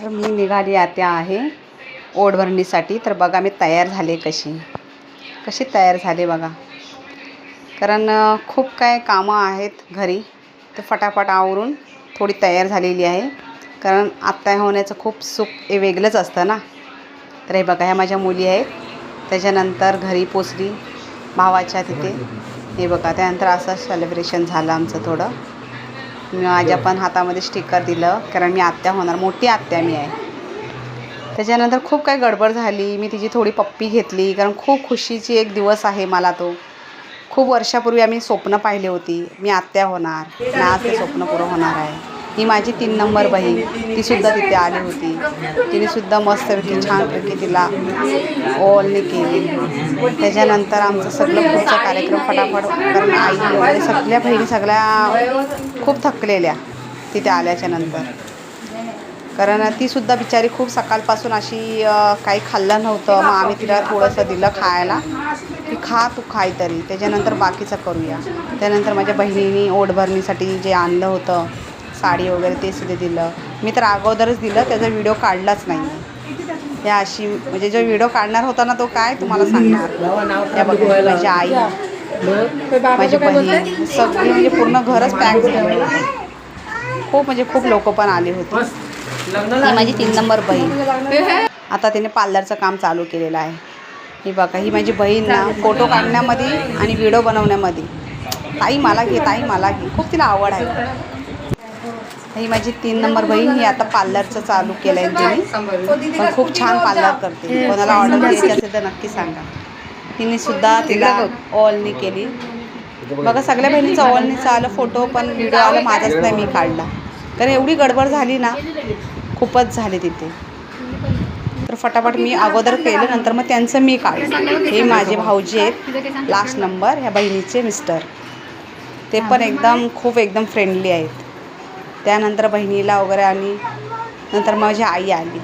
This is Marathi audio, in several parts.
तर मी निघाली आता आहे ओढभरणीसाठी. तर बघा मी तयार झाले, कशी तयार झाले बघा. कारण खूप काय कामं आहेत घरी, तर फटाफट आवरून थोडी तयार झालेली आहे. कारण आत्या होण्याचं खूप सुख हे वेगळंच असतं ना. तर हे बघा, ह्या माझ्या मुली आहेत. त्याच्यानंतर घरी पोचली भावाच्या तिथे. हे बघा, त्यानंतर असं सेलिब्रेशन झालं आमचं थोडं. माझ्या पण हातामध्ये स्टिकर दिलं, कारण मी आत्या होणार, मोठी आत्या मी आहे. त्याच्यानंतर खूप काही गडबड झाली. मी तिची थोडी पप्पी घेतली, कारण खूप खुशीची एक दिवस आहे मला तो. खूप वर्षापूर्वी आम्ही स्वप्न पाहिले होती, मी आत्या होणार, आणि आज ते स्वप्न पुरं होणार आहे. ही माझी 3 नंबर बहीण, तीसुद्धा तिथे आली होती. तिनेसुद्धा मस्तपैकी छानपैकी तिला ओवाळणी केली. त्याच्यानंतर आमचं सगळं पुढचा कार्यक्रम फटाफट, कारण आई वगैरे सगळ्या बहिणी सगळ्या खूप थकलेल्या तिथे आल्याच्या नंतर. कारण तीसुद्धा बिचारी खूप सकाळपासून अशी काही खाल्लं नव्हतं. मग आम्ही तिला थोडंसं दिलं खायला, की खा तू काहीतरी, त्याच्यानंतर बाकीचं करूया. त्यानंतर माझ्या बहिणीने ओढभरणीसाठी जे आणलं होतं साडी वगैरे ते सुद्धा दिलं. मी तर अगोदरच दिलं, त्याचा व्हिडिओ काढलाच नाही. या अशी म्हणजे जो व्हिडिओ काढणार होता ना, तो काय तुम्हाला सांगणार. या बघा, माझी आई, माझी बहीण, सगळी म्हणजे पूर्ण घरच पॅक झालं होतं. खूप म्हणजे खूप लोक पण आले होते. ही माझी 3 नंबर बहीण. आता तिने पार्लरचं काम चालू केलेलं आहे. ही बघा, ही माझी बहीण ना फोटो काढण्यामध्ये आणि व्हिडिओ बनवण्यामध्ये, ताई मला घे, ताई मला घे, खूप तिला आवड आहे. ही माझी 3 नंबर बहीण. ही आता पार्लरचं चालू केलं आहे तिने, पण खूप छान पार्लर करते. कोणाला ऑर्डर द्यायची असेल तर नक्की सांगा. तिनेसुद्धा तिला ओवाळणी केली. बघा, सगळ्या बहिणीचं ओवाळणीचं आलं फोटो, पण व्हिडिओ आला माझाच नाही मी काढला, कारण एवढी गडबड झाली ना, खूपच झाली तिथे. तर फटाफट मी अगोदर केलं, नंतर मग त्यांचं मी काढलं. हे माझे भाऊजी आहेत, लास्ट नंबर, ह्या बहिणीचे मिस्टर. ते पण एकदम फ्रेंडली आहेत. त्यानंतर बहिणीला वगैरे, आणि नंतर माझी आई आली.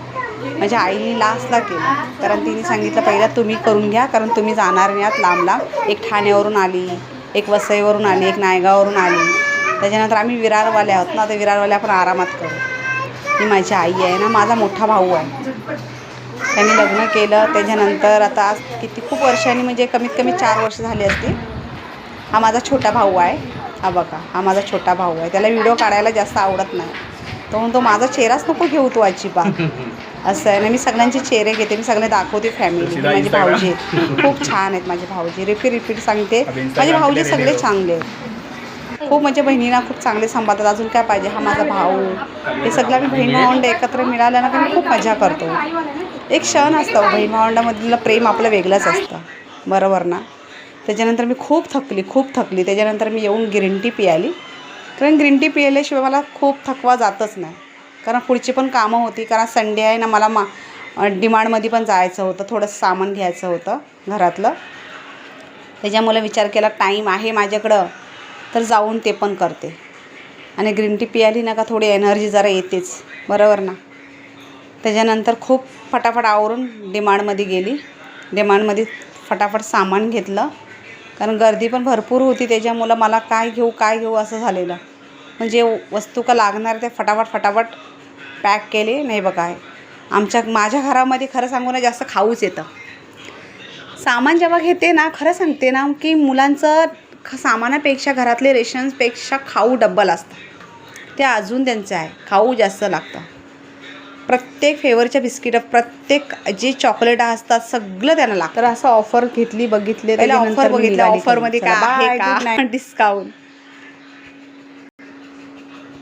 माझ्या आईने लास्टला केलं, कारण तिने सांगितलं पहिलं तुम्ही करून घ्या, कारण तुम्ही जाणार नाही आहात लांब लांब. एक ठाण्यावरून आली, एक वसईवरून आली, एक नायगाववरून आली. त्याच्यानंतर आम्ही विरारवाले आहोत ना, तर विरारवाले आपण आरामात करू. ही माझी आई आहे ना. माझा मोठा भाऊ आहे, त्यांनी लग्न केलं. त्याच्यानंतर आता आज खूप वर्षांनी, म्हणजे कमीत कमी 4 वर्ष झाली असतील. हा माझा छोटा भाऊ आहे. हा बघा, हा माझा छोटा भाऊ आहे. त्याला व्हिडिओ काढायला जास्त आवडत नाही. तो म्हणतो माझा चेहराच नको घेऊ तू अजिबात, असं आहे ना. मी सगळ्यांचे चेहरे घेते, मी सगळे दाखवते फॅमिली. माझे भाऊजी खूप छान आहेत. माझे भाऊजी रिपीट सांगते, माझे भाऊजी सगळे चांगले आहेत. खूप म्हणजे बहिणींना खूप चांगले सांभाळतात. अजून काय पाहिजे. हा माझा भाऊ, हे सगळं आम्ही बहीण भावंड एकत्र मिळालं ना, की खूप मजा करतो. एक क्षण असतं बहीण भावंडामधलं प्रेम, आपलं वेगळंच असतं, बरोबर ना. त्याच्यानंतर मी खूप थकली. त्याच्यानंतर मी येऊन ग्रीन टी पियाली, कारण ग्रीन टी पिल्याशिवाय मला खूप थकवा जातच नाही. कारण पुढची पण कामं होती, कारण संडे आहे ना, मला डिमांडमध्ये पण जायचं होतं, थोडंसं सामान घ्यायचं होतं घरातलं. त्याच्यामुळे विचार केला टाईम आहे माझ्याकडं, तर जाऊन ते पण करते. आणि ग्रीन टी पियाली ना का थोडी एनर्जी जरा येतेच, बरोबर ना. त्याच्यानंतर खूप फटाफट आवरून डिमांडमध्ये गेली. डिमांडमध्ये फटाफट सामान घेतलं, कारण गर्दी पण भरपूर होती. त्याच्यामुळं मला काय घेऊ असं झालेलं. म्हणजे वस्तू का लागणार ते फटाफट पॅक केले. नाही बघा, माझ्या घरामध्ये खरं सांगू ना, जास्त खाऊच येतं. सामान जेव्हा घेते ना, खरं सांगते ना, की मुलांचं सामानापेक्षा, घरातले रेशन्सपेक्षा खाऊ डब्बल असतं. ते अजून त्यांचं आहे, खाऊ जास्त लागतं. प्रत्येक फ्लेवरच्या बिस्किट, प्रत्येक जे चॉकलेट असतात, सगळं त्यांना लागतं. तर असं ऑफर घेतली, बघितले, ऑफर बघितलं, ऑफरमध्ये काय आहे का डिस्काउंट.